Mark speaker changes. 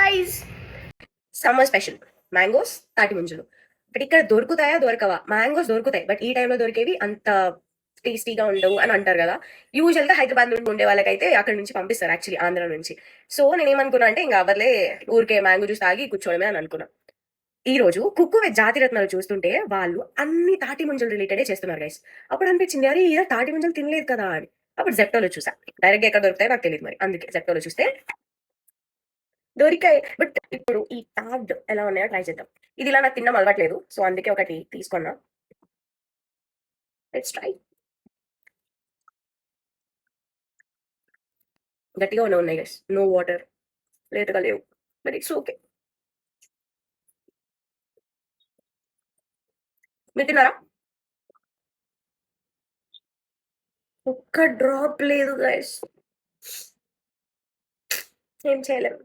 Speaker 1: Guys, summer special mangoes, తాటి ముంజలు. But ఇక్కడ దొరుకుతాయా దొరకవా? మ్యాంగోస్ దొరుకుతాయి, బట్ ఈ టైంలో దొరికేవి అంత టేస్టీగా ఉండవు అని అంటారు కదా. యూజువల్ గా హైదరాబాద్ నుండి ఉండే వాళ్ళకైతే అక్కడ నుంచి పంపిస్తారు, యాక్చువల్లీ ఆంధ్ర నుంచి. సో నేను ఏమనుకున్నా అంటే ఇంకా అవర్లే ఊరికే మ్యాంగో జ్యూస్ తాగి కూర్చోవడమే అని అనుకున్నా. ఈ రోజు కుక్కు విత్ జాతి రత్నాలు చూస్తుంటే వాళ్ళు అన్ని తాటి ముంజలు రిలేటెడే చేస్తున్నారు గైస్. అప్పుడు అనిపించింది, అరే ఇలా తాటి ముంజలు తినలేదు కదా అని. అప్పుడు జెప్టోలో చూసా. డైరెక్ట్ గా ఎక్కడ దొరుకుతాయో నాకు తెలియదు, మరి అందుకే జెప్టోలో చూస్తే దొరికాయి. బట్ ఇప్పుడు ఈ టార్డ్ ఎలా ఉన్నాయో ట్రై చేద్దాం. ఇది ఇలా నాకు తినడం అలవాట్లేదు, సో అందుకే ఒకటి తీసుకున్నా. Let's try. గట్టిగా ఉన్నాయి గైస్, నో వాటర్, లేట్గా లేవు, బట్ ఇట్స్ ఓకే. మీరు తిన్నారా? ఒక్క డ్రాప్ లేదు గైస్, ఏం చేయలేము.